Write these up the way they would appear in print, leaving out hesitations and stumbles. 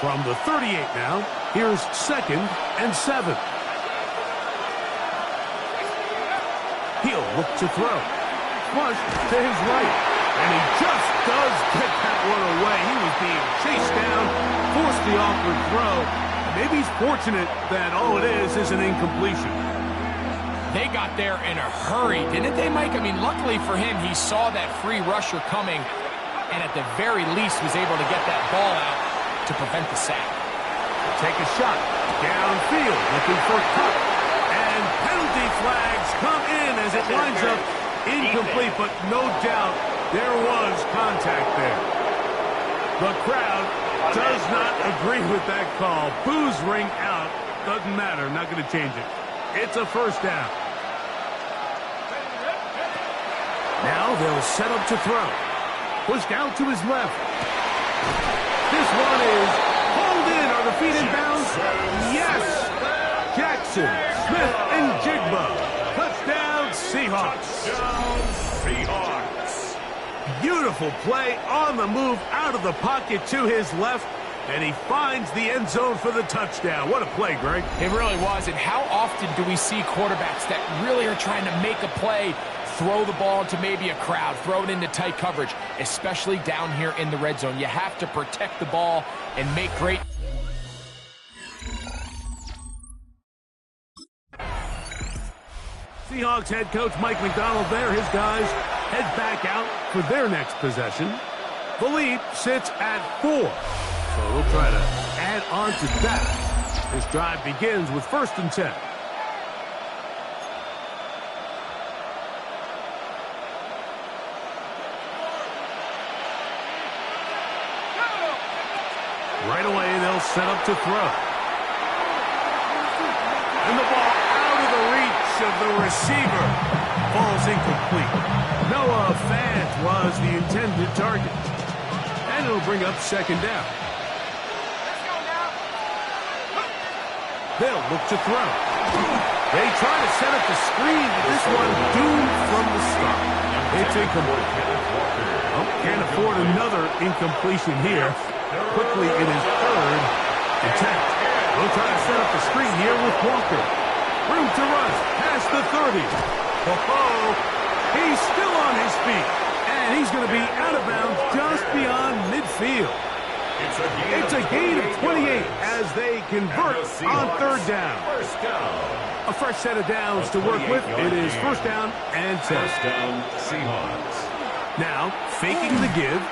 From the 38 now, here's 2nd and 7. He'll look to throw. Flush to his right. And he just does get that one away. He was being chased down, forced the awkward throw. Maybe he's fortunate that all it is an incompletion. They got there in a hurry, didn't they, Mike? I mean, luckily for him, he saw that free rusher coming and at the very least was able to get that ball out to prevent the sack. Take a shot downfield, looking for Cup. And penalty flags come in as it lines up incomplete, but no doubt there was contact there. The crowd does not agree with that call. Boos ring out. Doesn't matter. Not going to change it. It's a first down. Now they'll set up to throw. Pushed out to his left. This one is pulled in. Are the feet in bounds? Yes. Jackson, Smith, and Jigba. Touchdown, Seahawks. Touchdown, Seahawks. Beautiful play on the move out of the pocket to his left. And he finds the end zone for the touchdown. What a play, Greg. It really was. And how often do we see quarterbacks that really are trying to make a play, throw the ball into maybe a crowd, throw it into tight coverage, especially down here in the red zone? You have to protect the ball and make great. Seahawks head coach Mike McDonald there. His guys head back out for their next possession. The lead sits at 4. So we'll try to add on to that. This drive begins with 1st and 10. Right away, they'll set up to throw. And the ball out of the reach of the receiver falls incomplete. Noah Fant was the intended target. And it'll bring up 2nd down. They'll look to throw. They try to set up the screen, but this one doomed from the start. It's incomplete. Oh, can't afford another incompletion here. Quickly, it is 3rd and 10. They'll try to set up the screen here with Walker. Room to rush past the 30. Oh, he's still on his feet. And he's going to be out of bounds just beyond midfield. It's a gain of 28 as they convert on 3rd down. A fresh set of downs to work with. It is 1st down and 10. First down, Seahawks. Now, faking the give.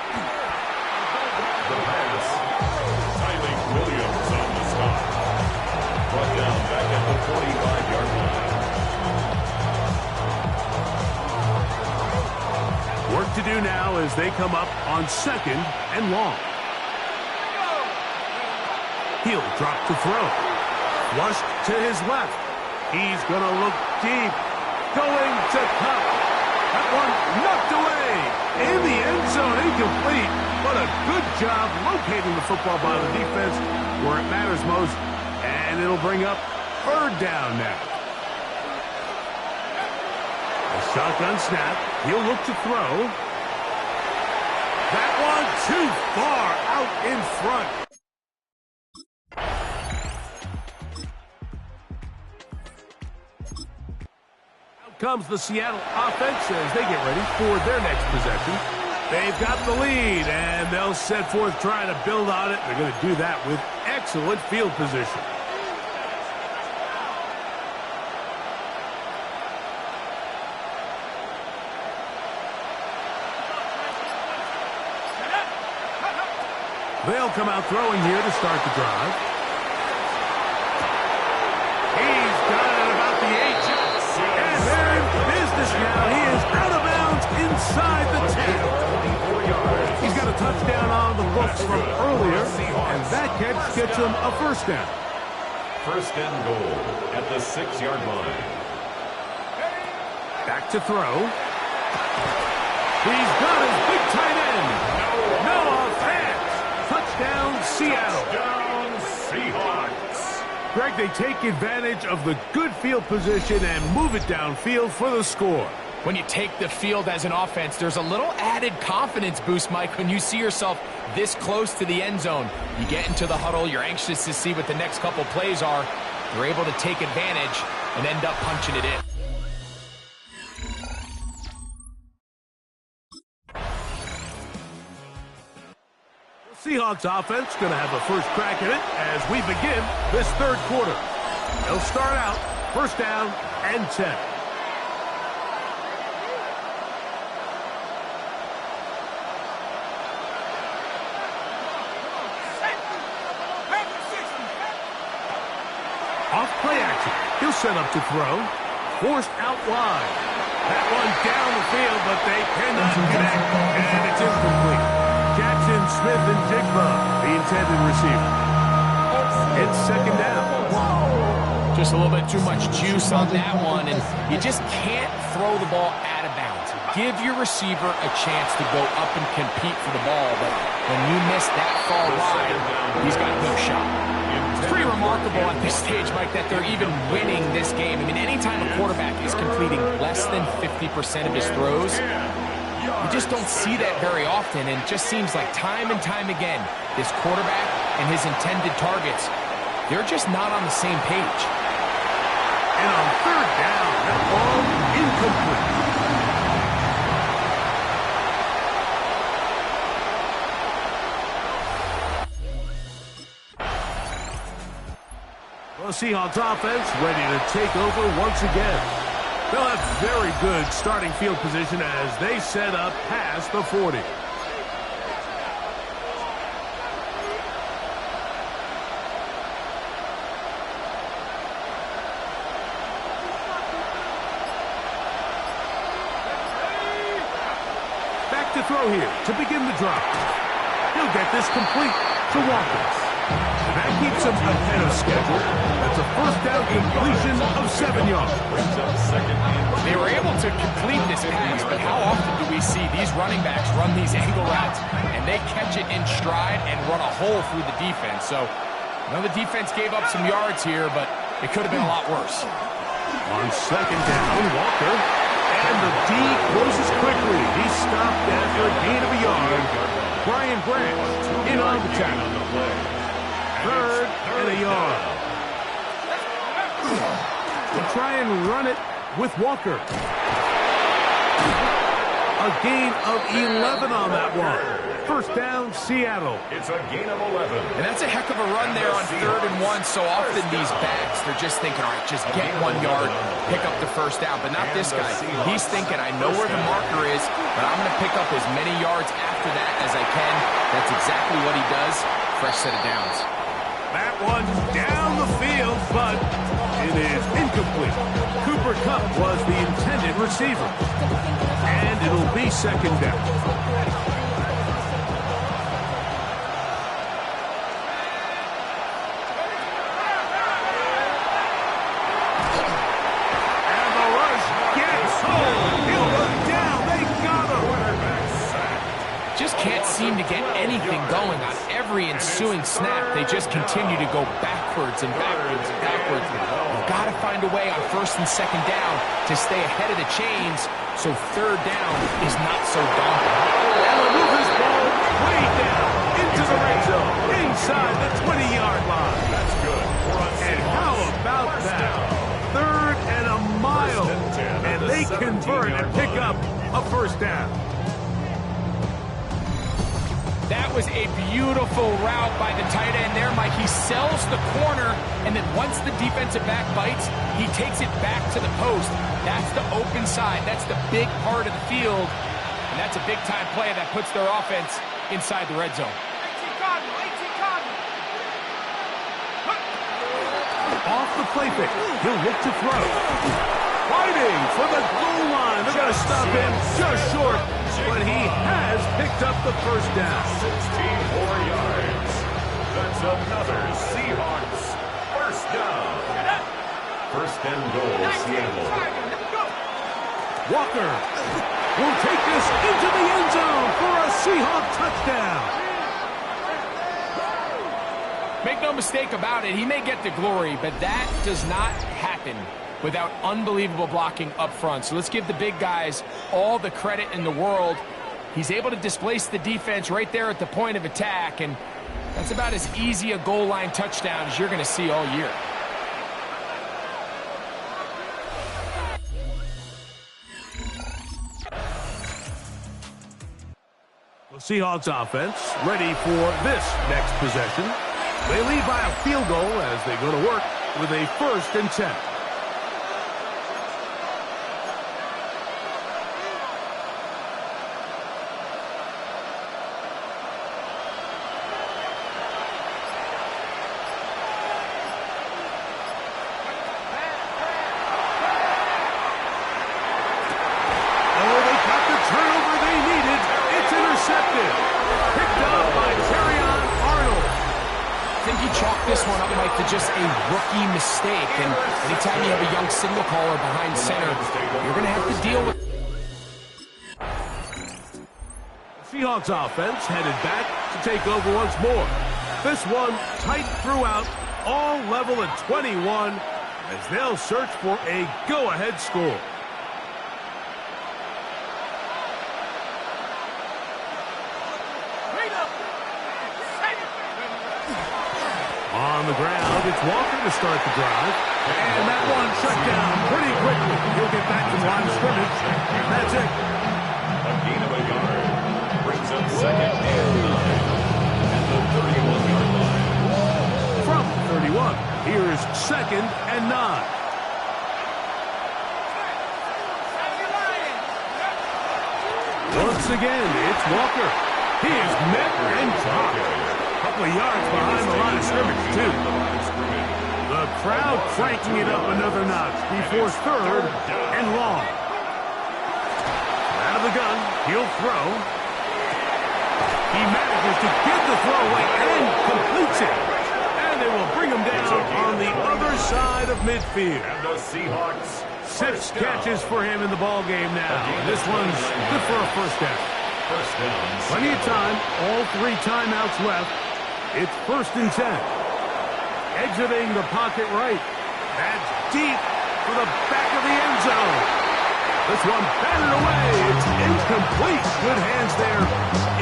The pass. Tyler Williams on the stop. Brought down back at the 45-yard line. Work to do now as they come up on 2nd and long. He'll drop to throw. Flushed to his left. He's going to look deep. Going to Cup. That one knocked away. In the end zone, incomplete. But a good job locating the football by the defense where it matters most. And it'll bring up 3rd down now. A shotgun snap. He'll look to throw. That one too far out in front. Comes the Seattle offense as they get ready for their next possession. They've got the lead, and they'll set forth trying to build on it. They're going to do that with excellent field position. They'll come out throwing here to start the drive. He's got it about the 8. And they're in business now. He is out of bounds inside the 10. He's got a touchdown on the books from earlier, and that catch gets him a 1st down. 1st and goal at the 6-yard line. Back to throw. He's got his big tight end. Noah Fant. Touchdown, Seattle. Touchdown, Seahawks. Greg, they take advantage of the good field position and move it downfield for the score. When you take the field as an offense, there's a little added confidence boost, Mike, when you see yourself this close to the end zone. You get into the huddle, you're anxious to see what the next couple plays are. You're able to take advantage and end up punching it in. Seahawks offense going to have a first crack at it as we begin this third quarter. They'll start out first down and 10. Off play action. He'll set up to throw. Forced out wide. That one down the field, but they cannot connect, and it's incomplete. Jackson, Smith, and Jigba, the intended receiver. It's second down. Just a little bit too much juice on that one, and you just can't throw the ball out of bounds. Give your receiver a chance to go up and compete for the ball, but when you miss that far wide, he's got no shot. It's pretty remarkable at this stage, Mike, that they're even winning this game. I mean, anytime a quarterback is completing less than 50% of his throws, you just don't see that very often, and it just seems like time and time again, this quarterback and his intended targets, they're just not on the same page. And on third down, that ball incomplete. Well, Seahawks offense ready to take over once again. They'll have very good starting field position as they set up past the 40. Back to throw here to begin the drive. He'll get this complete to Walker. And that keeps him ahead of schedule. That's a first down completion of 7 yards. They were able to complete this pass, but how often do we see these running backs run these angle routes and they catch it in stride and run a hole through the defense? So, the defense gave up some yards here, but it could have been a lot worse. On second down, Walker. And the D closes quickly. He's stopped after a gain of a yard. Brian Branch in on the tackle. Third and a yard. We'll try and run it with Walker. A gain of 11 on that one. First down, Seattle. It's a gain of 11. And that's a heck of a run there on 3rd and 1. So often these backs, they're just thinking, all right, just get 1 yard, pick up the first down. But not this guy. He's thinking, I know where the marker is, but I'm going to pick up as many yards after that as I can. That's exactly what he does. Fresh set of downs. That one down the field, but it is incomplete. Cooper Kupp was the intended receiver. And it'll be second down. And the rush gets home. He'll run down. They got him. Just can't seem to get anything going on every ensuing snap. They just continue to go backwards and backwards and backwards. You've got to find a way on 1st and 2nd down to stay ahead of the chains so 3rd down is not so daunting. And they'll move this ball way down into the red zone, inside the 20-yard line. That's good. And how about that? 3rd and a mile. And they convert and pick up a first down. That was a beautiful route by the tight end there, Mike. He sells the corner, and then once the defensive back bites, he takes it back to the post. That's the open side. That's the big part of the field, and that's a big-time play that puts their offense inside the red zone. Off the play fake. He'll look to throw. Fighting for the goal line. They're going to stop him just short, but he has picked up the first down. 64 yards. That's another Seahawks first down. First and goal, Seattle. Walker will take this into the end zone for a Seahawk touchdown. Make no mistake about it, he may get the glory, but that does not happen without unbelievable blocking up front. So let's give the big guys all the credit in the world. He's able to displace the defense right there at the point of attack, and that's about as easy a goal line touchdown as you're going to see all year. The Seahawks offense ready for this next possession. They lead by a field goal as they go to work with a 1st and 10. This one up, Mike, to just a rookie mistake. And anytime you have a young signal caller behind center, you're going to have to deal with. Seahawks offense headed back to take over once more. This one tight throughout, all level at 21 as they'll search for a go-ahead score. On the ground, it's Walker to start the drive. And that one shut down pretty quickly. He'll get back to the line of scrimmage. That's it. A gain of a yard brings up 2nd and 9 at the 31-yard line. From 31, here's 2nd and 9. Once again, it's Walker. He is met and dropped. Couple of yards behind the line of scrimmage, too. The crowd cranking it up another notch before 3rd and long. Out of the gun, he'll throw. He manages to get the throw away and completes it. And they will bring him down on the other side of midfield. And the Seahawks. 6 catches for him in the ball game now. This one's good for a 1st down. Plenty of time, all 3 timeouts left. It's 1st and 10. Exiting the pocket right. That's deep for the back of the end zone. This one batted away. It's incomplete. Good hands there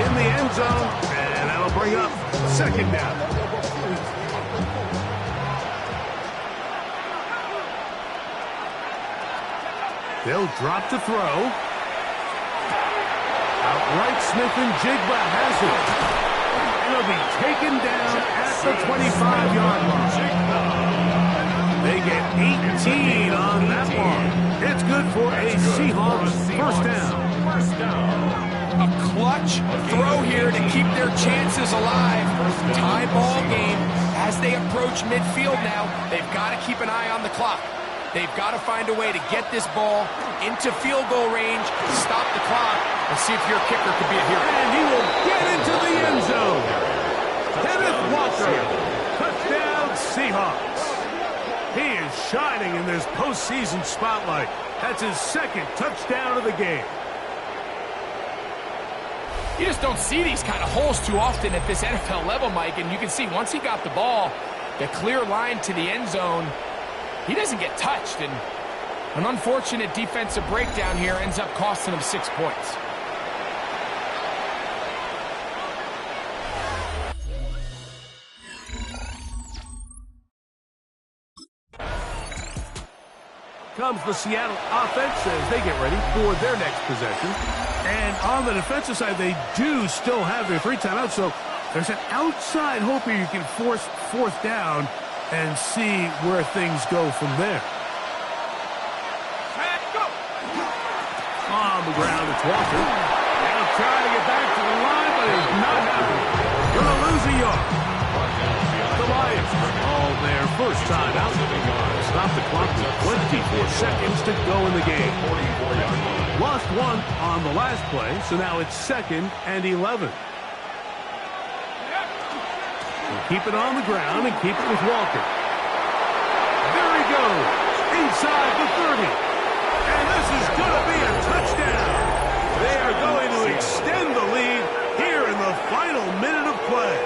in the end zone. And that'll bring up 2nd down. They'll drop to throw. Outright Smith and Jigba has it. It'll be taken down at the 25-yard line. They get 18 on that one. It's good for a Seahawks 1st down. A clutch throw here to keep their chances alive. Tie ball game as they approach midfield now. They've got to keep an eye on the clock. They've got to find a way to get this ball into field goal range, stop the clock, and see if your kicker could be a hero. And he will get into the end zone. Kenneth Walker, touchdown Seahawks. He is shining in this postseason spotlight. That's his 2nd touchdown of the game. You just don't see these kind of holes too often at this NFL level, Mike, and you can see once he got the ball, the clear line to the end zone, he doesn't get touched, and an unfortunate defensive breakdown here ends up costing him 6 points. Comes the Seattle offense as they get ready for their next possession. And on the defensive side, they do still have their 3 timeouts, so there's an outside hope here you can force 4th down and see where things go from there. On the ground, it's Walker. They'll try to get back to the line, but it's not happening. Gonna lose a yard. The Lions all their 1st time out. Stop the clock with 24 seconds to go in the game. Lost 1 on the last play, so now it's 2nd and 11. Keep it on the ground and keep it with Walker. There he goes, inside the 30. And this is going to be a touchdown. They are going to extend the lead here in the final minute of play.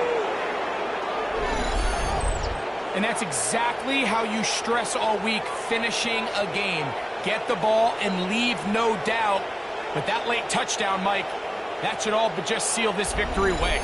And that's exactly how you stress all week, finishing a game. Get the ball and leave no doubt. But that late touchdown, Mike, that should all but just seal this victory away.